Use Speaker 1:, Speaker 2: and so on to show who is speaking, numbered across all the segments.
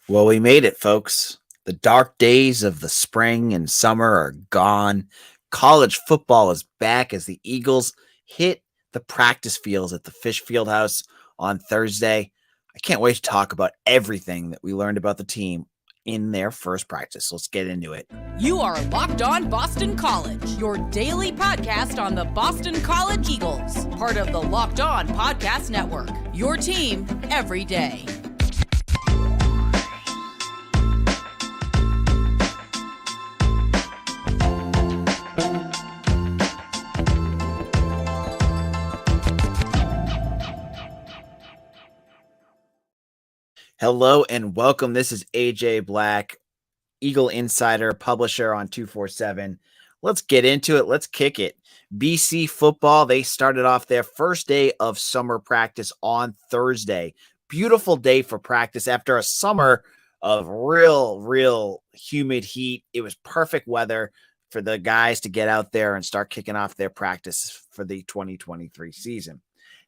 Speaker 1: Well, we made it, folks. The dark days of the spring and summer are gone. College football is back as the Eagles hit the practice fields at the Fish Fieldhouse on Thursday. I can't wait to talk about everything that we learned about the team in their first practice. Let's get into it.
Speaker 2: You are Locked On Boston College, your daily podcast on the Boston College Eagles, part of the Locked On Podcast Network, your team every day.
Speaker 1: Hello and welcome. This is AJ Black, Eagle Insider, publisher on 247. Let's get into it. Let's kick it. BC football, they started off their first day of summer practice on Thursday. Beautiful day for practice after a summer of real humid heat. It was perfect weather for the guys to get out there and start kicking off their practice for the 2023 season.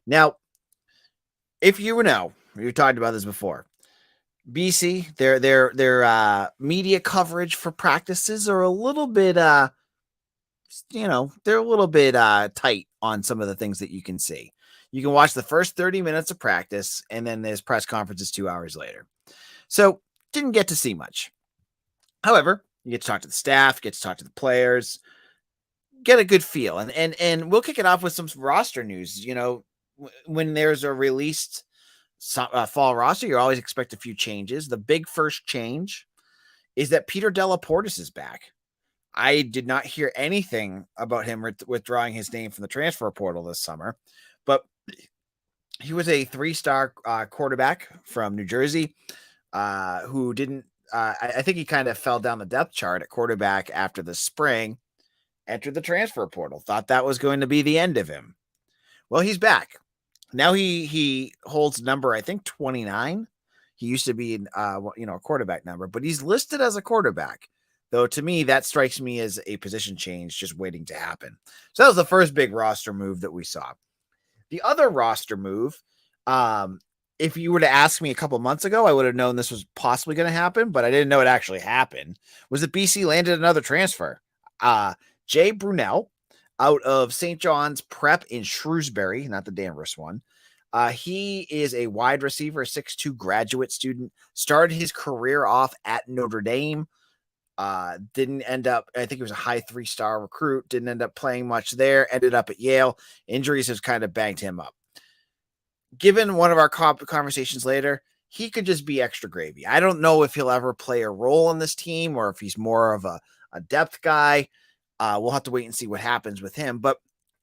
Speaker 1: Now, if you know, we talked about this before. BC, their media coverage for practices are a little bit they're a little bit tight on some of the things that you can see. You can watch the first 30 minutes of practice and then there's press conferences 2 hours later. So didn't get to see much. However, you get to talk to the staff, get to talk to the players, get a good feel. And we'll kick it off with some roster news. You know, when there's a released fall roster, you always expect a few changes. The big first change is that Peter Delaportas is back. I did not hear anything about him withdrawing his name from the transfer portal this summer, but he was a 3-star quarterback from New Jersey who didn't, I think he kind of fell down the depth chart at quarterback after the spring, entered the transfer portal, thought that was going to be the end of him. Well, he's back. Now he holds number, I think, 29. He used to be a quarterback number, but he's listed as a quarterback. Though to me, that strikes me as a position change just waiting to happen. So that was the first big roster move that we saw. The other roster move, if you were to ask me a couple months ago, I would have known this was possibly going to happen, but I didn't know it actually happened, was that BC landed another transfer. Jay Brunel, out of St. John's Prep in Shrewsbury, not the Danvers one. He is a wide receiver, 6'2" graduate student, started his career off at Notre Dame. Didn't end up, I think he was a high 3-star recruit, didn't end up playing much there, ended up at Yale. Injuries has kind of banged him up. Given one of our conversations later, he could just be extra gravy. I don't know if he'll ever play a role on this team or if he's more of a depth guy. We'll have to wait and see what happens with him. But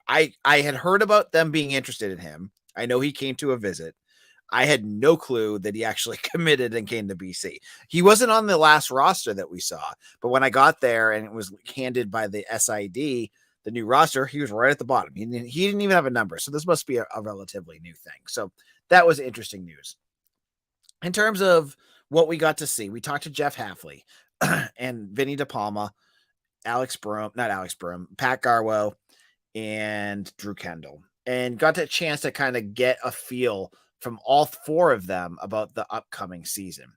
Speaker 1: I had heard about them being interested in him. I know he came to a visit. I had no clue that he actually committed and came to BC. He wasn't on the last roster that we saw. But when I got there and it was handed by the SID, the new roster, he was right at the bottom. He didn't even have a number. So this must be a relatively new thing. So that was interesting news. In terms of what we got to see, we talked to Jeff Hafley and Vinny DePalma, Pat Garwo, and Drew Kendall, and got a chance to kind of get a feel from all 4 of them about the upcoming season.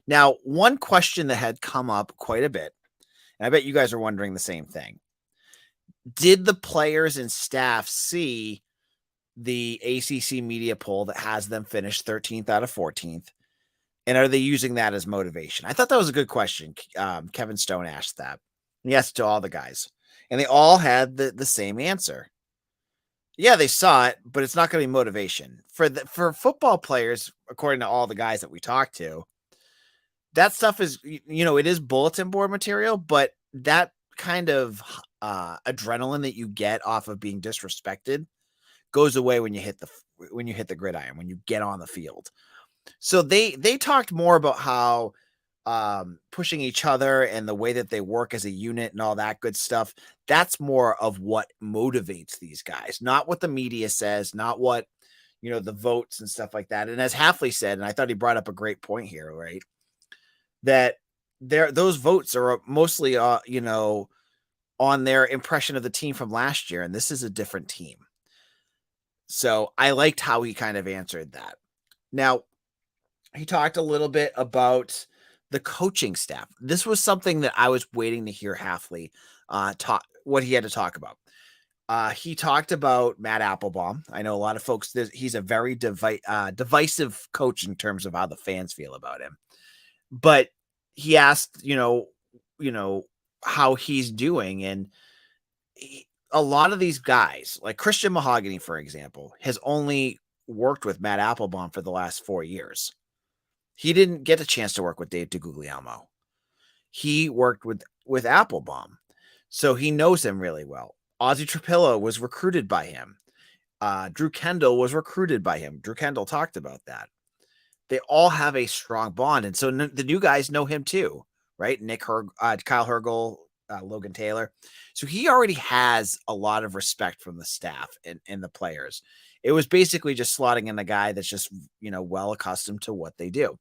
Speaker 1: Now, one question that had come up quite a bit, and I bet you guys are wondering the same thing. Did the players and staff see the ACC media poll that has them finish 13th out of 14th? And are they using that as motivation? I thought that was a good question. Kevin Stone asked that. Yes, to all the guys. And they all had the same answer. Yeah, they saw it, but it's not going to be motivation. For football players, according to all the guys that we talked to, that stuff is, it is bulletin board material, but that kind of adrenaline that you get off of being disrespected goes away when you hit the gridiron, when you get on the field. So they talked more about how pushing each other and the way that they work as a unit and all that good stuff. That's more of what motivates these guys, not what the media says, not what, the votes and stuff like that. And as Hafley said, and I thought he brought up a great point here, right? That those votes are mostly, on their impression of the team from last year. And this is a different team. So I liked how he kind of answered that. Now, he talked a little bit about the coaching staff. This was something that I was waiting to hear Hafley talk what he had to talk about. He talked about Matt Applebaum. I know a lot of folks, he's a very divisive coach in terms of how the fans feel about him. But he asked, how he's doing. And a lot of these guys, like Christian Mahogany, for example, has only worked with Matt Applebaum for the last 4 years. He didn't get a chance to work with Dave DeGuglielmo. He worked with Applebaum, so he knows him really well. Ozzie Trapillo was recruited by him. Drew Kendall was recruited by him. Drew Kendall talked about that. They all have a strong bond, and so the new guys know him too, right? Kyle Hergel, Logan Taylor. So he already has a lot of respect from the staff and the players. It was basically just slotting in a guy that's just, well accustomed to what they do.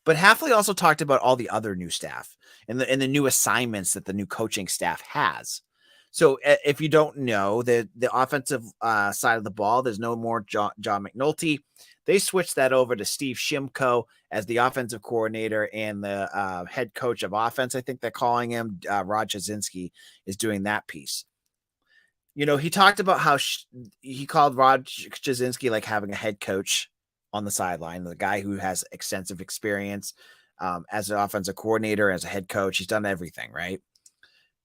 Speaker 1: But Hafley also talked about all the other new staff and the new assignments that the new coaching staff has. So if you don't know, the offensive side of the ball, there's no more John McNulty. They switched that over to Steve Shimko as the offensive coordinator, and the head coach of offense, I think they're calling him, Rod Jasinski, is doing that piece. He talked about how he called Rod Jasinski like having a head coach on the sideline, the guy who has extensive experience as an offensive coordinator, as a head coach. He's done everything, right?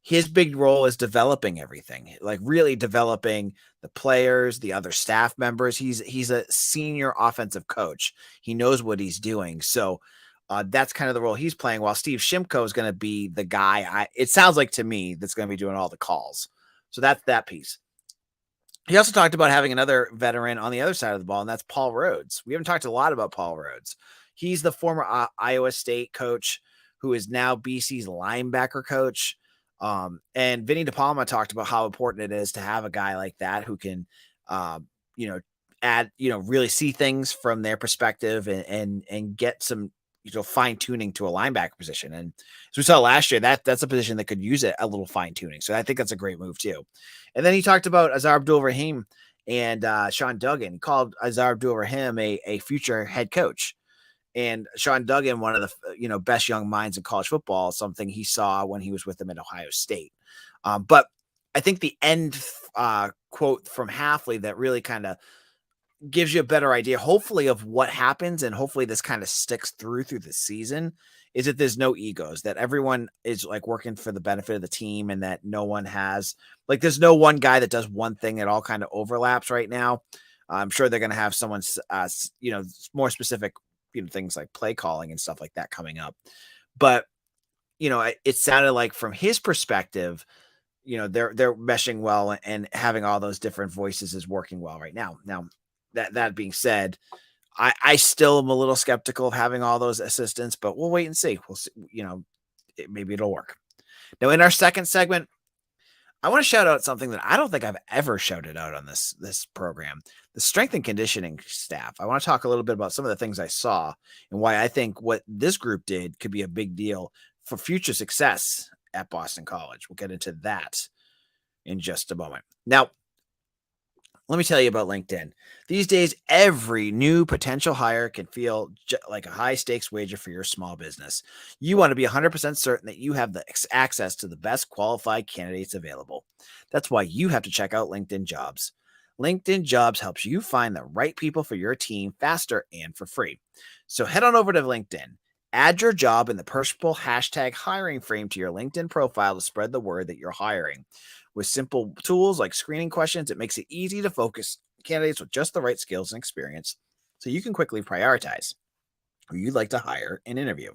Speaker 1: His big role is developing everything, like really developing the players, the other staff members. He's a senior offensive coach. He knows what he's doing. So that's kind of the role he's playing, while Steve Shimko is going to be the guy, it sounds like to me, that's going to be doing all the calls. So that's that piece. He also talked about having another veteran on the other side of the ball, and that's Paul Rhodes. We haven't talked a lot about Paul Rhodes. He's the former Iowa State coach who is now BC's linebacker coach. And Vinny DePalma talked about how important it is to have a guy like that who can, really see things from their perspective and get some, fine tuning to a linebacker position. And as we saw last year, that's a position that could use a little fine tuning. So I think that's a great move too. And then he talked about Azar Abdul-Rahim and Sean Duggan. He called Azar Abdul-Rahim a future head coach. And Sean Duggan, one of the best young minds in college football, something he saw when he was with them at Ohio State. But I think the end quote from Hafley that really kind of gives you a better idea, hopefully, of what happens, and hopefully this kind of sticks through the season, is that there's no egos, that everyone is like working for the benefit of the team, and that no one has there's no one guy that does one thing that all kind of overlaps right now. I'm sure they're going to have someone, more specific, things like play calling and stuff like that coming up. But, it sounded like from his perspective, they're meshing well, and having all those different voices is working well right now. Now, that being said, I still am a little skeptical of having all those assistants, but we'll wait and see. We'll see, maybe it'll work. Now, in our second segment, I want to shout out something that I don't think I've ever shouted out on this program, the strength and conditioning staff. I want to talk a little bit about some of the things I saw and why I think what this group did could be a big deal for future success at Boston College. We'll get into that in just a moment. Now, let me tell you about LinkedIn. These days, every new potential hire can feel like a high-stakes wager for your small business. You want to be 100% certain that you have the access to the best qualified candidates available. That's why you have to check out LinkedIn Jobs. LinkedIn Jobs helps you find the right people for your team faster and for free. So head on over to LinkedIn. Add your job in the purple hashtag hiring frame to your LinkedIn profile to spread the word that you're hiring. With simple tools like screening questions, it makes it easy to focus candidates with just the right skills and experience so you can quickly prioritize who you'd like to hire and interview.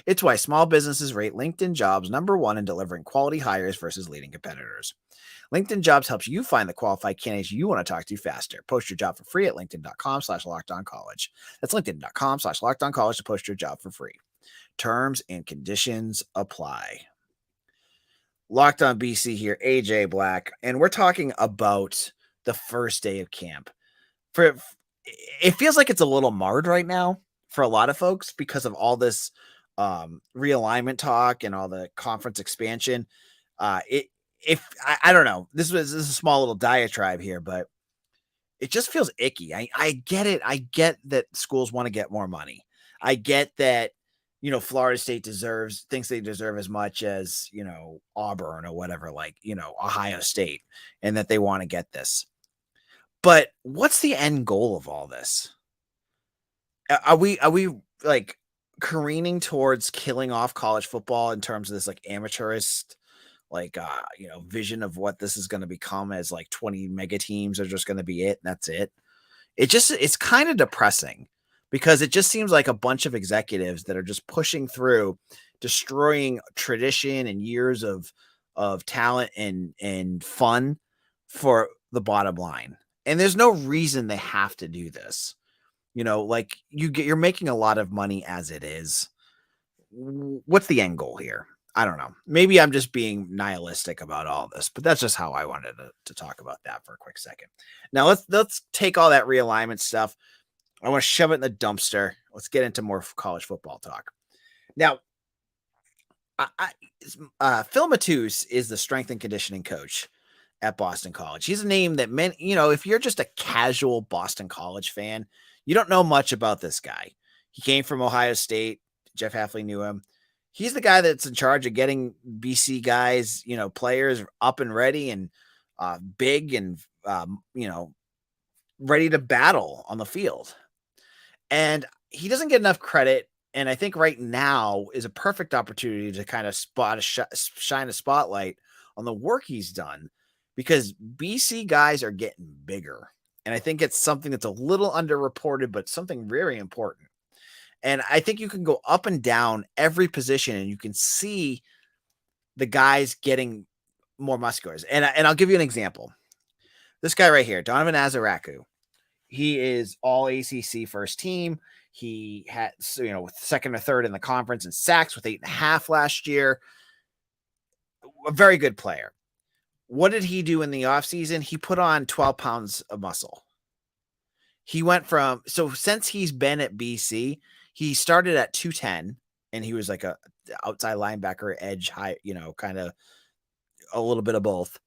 Speaker 1: It's why small businesses rate LinkedIn Jobs #1 in delivering quality hires versus leading competitors. LinkedIn Jobs helps you find the qualified candidates you want to talk to faster. Post your job for free at linkedin.com/lockedoncollege. That's linkedin.com/lockedoncollege to post your job for free. Terms and conditions apply. Locked on BC here, AJ Black, and we're talking about the first day of camp. It feels like it's a little marred right now for a lot of folks because of all this realignment talk and all the conference expansion. I don't know, this is a small little diatribe here, but it just feels icky. I get it. I get that schools want to get more money. I get that Florida State thinks they deserve as much as, Auburn or whatever, like, Ohio State, and that they want to get this. But what's the end goal of all this? Are we like careening towards killing off college football in terms of this like amateurist vision of what this is going to become, as like 20 mega teams are just going to be it and that's it? It's kind of depressing, because it just seems like a bunch of executives that are just pushing through, destroying tradition and years of talent and fun for the bottom line. And there's no reason they have to do this. Like you're making a lot of money as it is. What's the end goal here? I don't know. Maybe I'm just being nihilistic about all this, but that's just how I wanted to talk about that for a quick second. Now let's take all that realignment stuff. I want to shove it in the dumpster. Let's get into more college football talk. Now, Phil Matus is the strength and conditioning coach at Boston College. He's a name that if you're just a casual Boston College fan, you don't know much about this guy. He came from Ohio State. Jeff Hafley knew him. He's the guy that's in charge of getting BC guys, players up and ready and big and, ready to battle on the field. And he doesn't get enough credit. And I think right now is a perfect opportunity to kind of shine a spotlight on the work he's done, because BC guys are getting bigger. And I think it's something that's a little underreported, but something very important. And I think you can go up and down every position and you can see the guys getting more muscular. And I'll give you an example. This guy right here, Donovan Azaraku, he is all ACC first team. He had, second or third in the conference in sacks with 8.5 last year. A very good player. What did he do in the offseason? He put on 12 pounds of muscle. He went since he's been at BC, he started at 210 and he was like a outside linebacker, edge, high, kind of a little bit of both.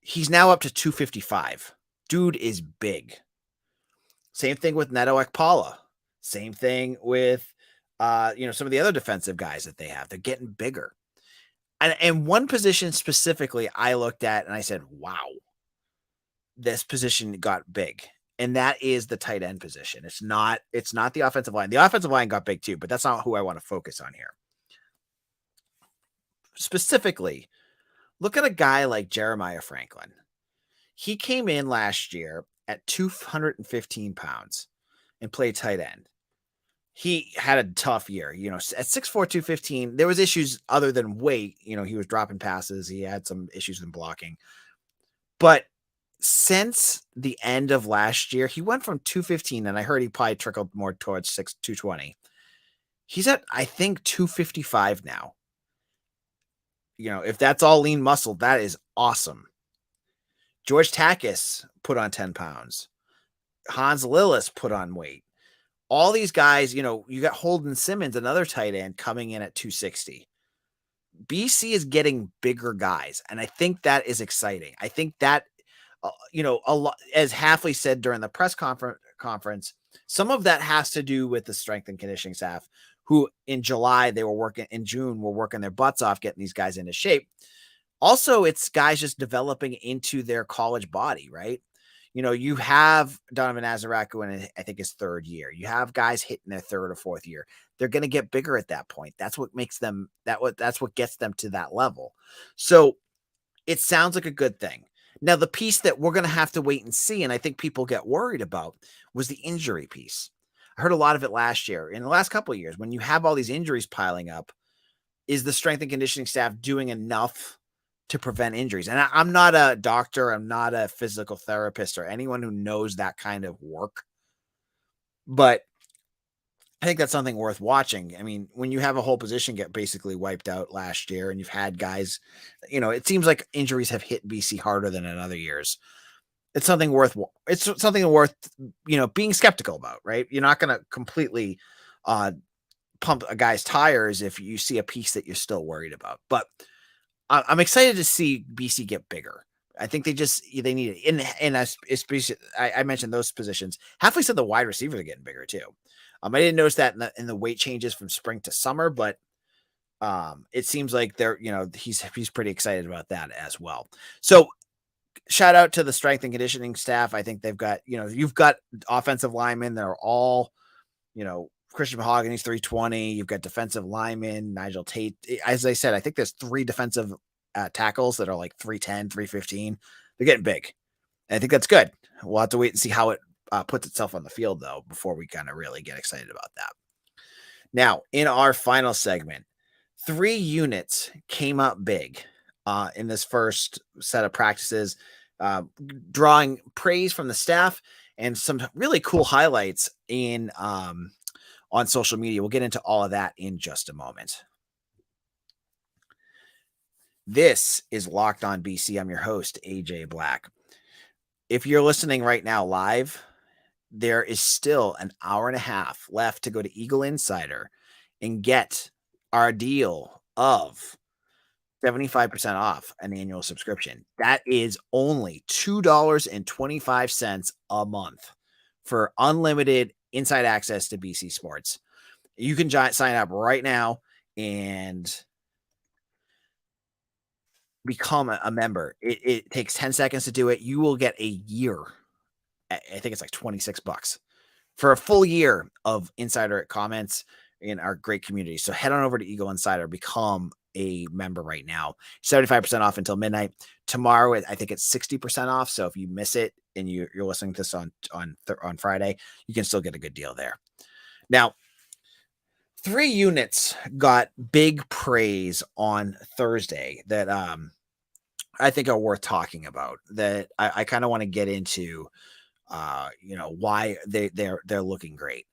Speaker 1: He's now up to 255. Dude is big. Same thing with Neto Ekpala. Same thing with, some of the other defensive guys that they have. They're getting bigger. And one position specifically I looked at and I said, wow, this position got big. And that is the tight end position. It's not the offensive line. The offensive line got big too, but that's not who I want to focus on here. Specifically, look at a guy like Jeremiah Franklin. He came in last year at 215 pounds and played tight end. He had a tough year, at 6'4", 215. There was issues other than weight. He was dropping passes. He had some issues in blocking. But since the end of last year, he went from 215, and I heard he probably trickled more towards 220. He's at, I think, 255 now. If that's all lean muscle, that is awesome. George Takis put on 10 pounds. Hans Lillis put on weight. All these guys, you got Holden Simmons, another tight end, coming in at 260. BC is getting bigger guys, and I think that is exciting. I think that, a lot, as Hafley said during the press conference, some of that has to do with the strength and conditioning staff, who in June were working their butts off getting these guys into shape. Also, it's guys just developing into their college body, right? You have Donovan Azaraku in, I think, his third year. You have guys hitting their third or fourth year. They're going to get bigger at that point. That's what makes them that's what gets them to that level. So it sounds like a good thing. Now, the piece that we're going to have to wait and see, and I think people get worried about, was the injury piece. I heard a lot of it last year. In the last couple of years, when you have all these injuries piling up, is the strength and conditioning staff doing enough to prevent injuries? And I'm not a doctor. I'm not a physical therapist or anyone who knows that kind of work. But I think that's something worth watching. I mean, when you have a whole position get basically wiped out last year and you've had guys, it seems like injuries have hit BC harder than in other years. It's something worth being skeptical about, right? You're not going to completely pump a guy's tires if you see a piece that you're still worried about. But I'm excited to see BC get bigger. I think they need it. And especially, I mentioned those positions. Hafley said the wide receivers are getting bigger too. I didn't notice that in the weight changes from spring to summer, but it seems like he's pretty excited about that as well. So shout out to the strength and conditioning staff. I think they've got, you've got offensive linemen that are all, Christian Mahogany's 320. You've got defensive linemen, Nigel Tate. As I said, I think there's 3 defensive tackles that are like 310, 315. They're getting big. And I think that's good. We'll have to wait and see how it puts itself on the field, though, before we kind of really get excited about that. Now, in our final segment, 3 units came up big in this first set of practices, drawing praise from the staff and some really cool highlights on social media. We'll get into all of that in just a moment. This is Locked On BC. I'm your host, AJ Black. If you're listening right now live, there is still an hour and a half left to go to Eagle Insider and get our deal of 75% off an annual subscription. That is only $2.25 a month for unlimited inside access to BC sports. You can sign up right now and become a member. It takes 10 seconds to do it. You will get a year. I think it's like $26 for a full year of insider comments in our great community. So head on over to Eagle Insider, become a member right now. 75% off until midnight. Tomorrow, I think it's 60% off. So if you miss it and you're listening to this on Friday, you can still get a good deal there. Now, 3 units got big praise on Thursday that I think are worth talking about, that I kind of want to get into, why they're looking great.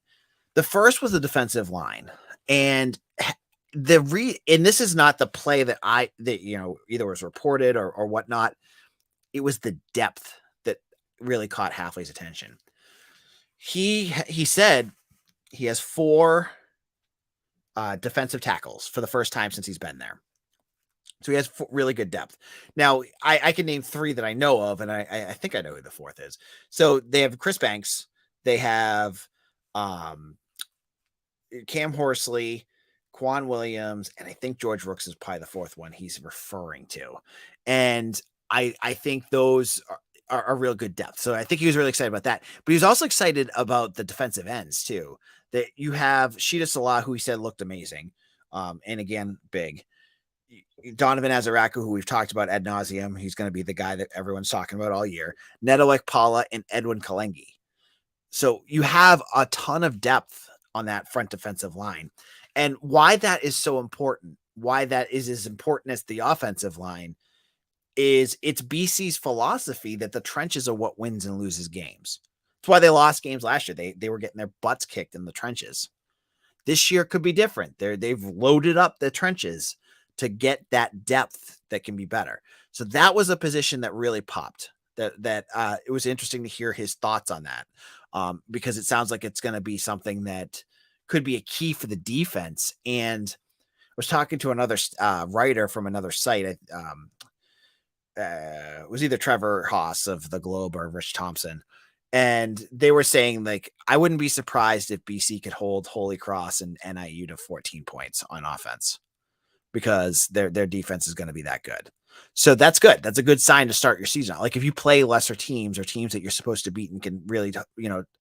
Speaker 1: The first was the defensive line, and this is not the play that either was reported or whatnot. It was the depth that really caught Hafley's attention. He said he has 4 defensive tackles for the first time since he's been there. So he has really good depth. Now, I can name 3 that I know of, and I think I know who the 4th is. So they have Chris Banks, they have Cam Horsley, Quan Williams, and I think George Rooks is probably the 4th one he's referring to. And I think those are real good depth. So I think he was really excited about that. But he was also excited about the defensive ends too. That you have Sheeta Salah, who he said looked amazing. And again, big. Donovan Azaraku, who we've talked about ad nauseum. He's going to be the guy that everyone's talking about all year. Nedelik Paula and Edwin Kalengi. So you have a ton of depth on that front defensive line. And why that is so important, why that is as important as the offensive line, is it's BC's philosophy that the trenches are what wins and loses games. That's why they lost games last year. They were getting their butts kicked in the trenches. This year could be different. They've loaded up the trenches to get that depth that can be better. So that was a position that really popped. That it was interesting to hear his thoughts on that, because it sounds like it's going to be something that could be a key for the defense. And I was talking to another writer from another site. It was either Trevor Haas of the Globe or Rich Thompson. And they were saying, like, I wouldn't be surprised if BC could hold Holy Cross and NIU to 14 points on offense, because their defense is going to be that good. So that's good. That's a good sign to start your season. Like, if you play lesser teams or teams that you're supposed to beat and can really,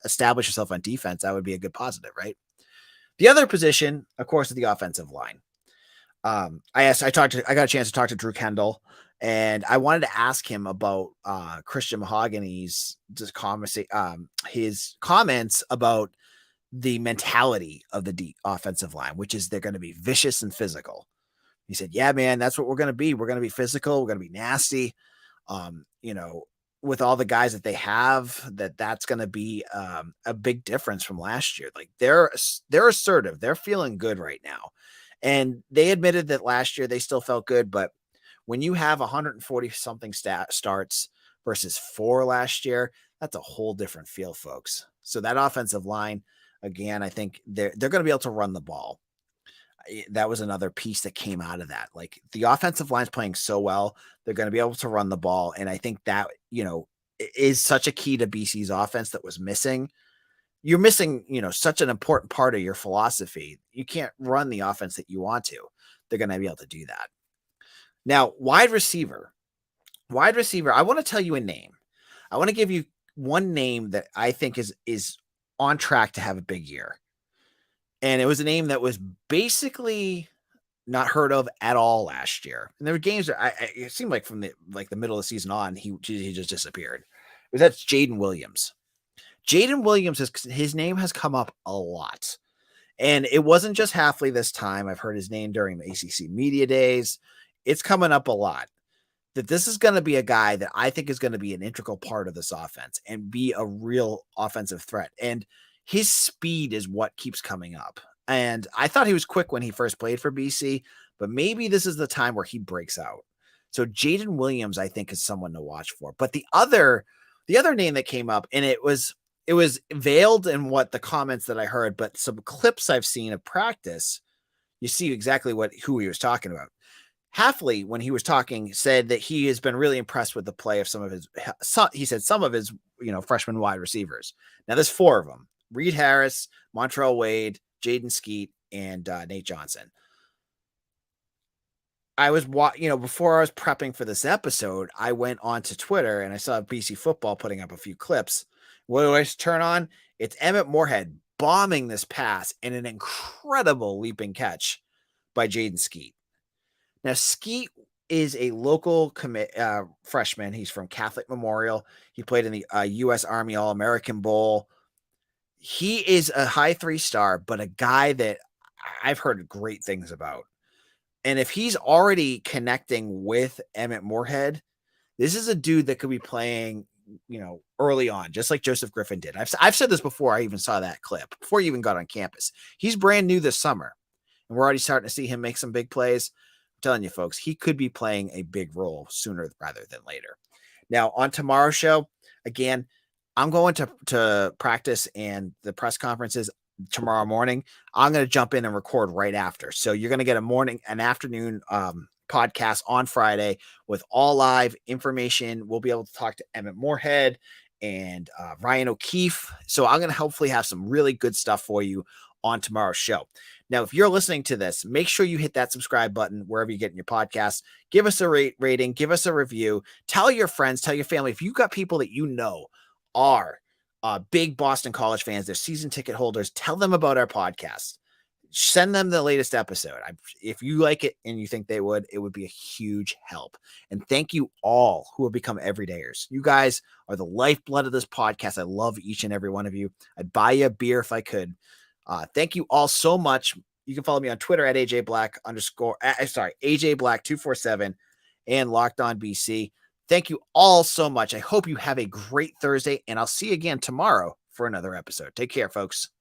Speaker 1: establish yourself on defense, that would be a good positive, right? The other position, of course, is the offensive line. I got a chance to talk to Drew Kendall, and I wanted to ask him about Christian Mahogany's his comments about the mentality of the offensive line, which is they're going to be vicious and physical. He said, yeah, man, that's what we're going to be. We're going to be physical. We're going to be nasty. With all the guys that they have, that's going to be a big difference from last year. Like, they're assertive. They're feeling good right now. And they admitted that last year they still felt good, but when you have 140 something starts versus 4 last year, that's a whole different feel, folks. So that offensive line, again, I think they're going to be able to run the ball. That was another piece that came out of that. Like, the offensive line's playing so well, they're going to be able to run the ball. And I think that, is such a key to BC's offense that was missing. you're missing, such an important part of your philosophy. You can't run the offense that you want to. They're going to be able to do that. Now, wide receiver, I want to tell you a name. I want to give you one name that I think is on track to have a big year. And it was a name that was basically not heard of at all last year. And there were games that it seemed like from the middle of the season on, he just disappeared. That's Jaden Williams. Jaden Williams, his name has come up a lot. And it wasn't just Hafley this time. I've heard his name during the ACC media days. It's coming up a lot. That this is going to be a guy that I think is going to be an integral part of this offense and be a real offensive threat. And his speed is what keeps coming up. And I thought he was quick when he first played for BC, but maybe this is the time where he breaks out. So Jaden Williams, I think, is someone to watch for. But the other name that came up, and it was veiled in what the comments that I heard, but some clips I've seen of practice, you see exactly who he was talking about. Hafley, when he was talking, said that he has been really impressed with the play of some of his freshman wide receivers. Now there's 4 of them: Reed Harris, Montrell Wade, Jaden Skeet, and Nate Johnson. I was, before I was prepping for this episode, I went onto Twitter and I saw BC football putting up a few clips. What do I turn on? It's Emmett Moorhead bombing this pass and an incredible leaping catch by Jaden Skeet. Now, Skeet is a local freshman. He's from Catholic Memorial. He played in the U.S. Army All-American Bowl. He is a high 3-star, but a guy that I've heard great things about. And if he's already connecting with Emmett Moorhead, this is a dude that could be playing, early on, just like Joseph Griffin did. I've said this before. I even saw that clip before he even got on campus. He's brand new this summer, and we're already starting to see him make some big plays. I'm telling you, folks, he could be playing a big role sooner rather than later. Now, on tomorrow's show, again, I'm going to practice and the press conferences tomorrow morning. I'm going to jump in and record right after. So you're going to get an afternoon podcast on Friday with all live information. We'll be able to talk to Emmett Moorhead and Ryan O'Keefe. So I'm going to hopefully have some really good stuff for you on tomorrow's show. Now, if you're listening to this, make sure you hit that subscribe button wherever you get in your podcast. Give us a rating, give us a review, tell your friends, tell your family. If you've got people that are big Boston College fans, they're season ticket holders, tell them about our podcast. Send them the latest episode. If you like it and you think it would be a huge help. And thank you all who have become everydayers. You guys are the lifeblood of this podcast. I love each and every one of you. I'd buy you a beer if I could. Thank you all so much. You can follow me on Twitter at AJBlack247 and Locked On BC. Thank you all so much. I hope you have a great Thursday, and I'll see you again tomorrow for another episode. Take care, folks.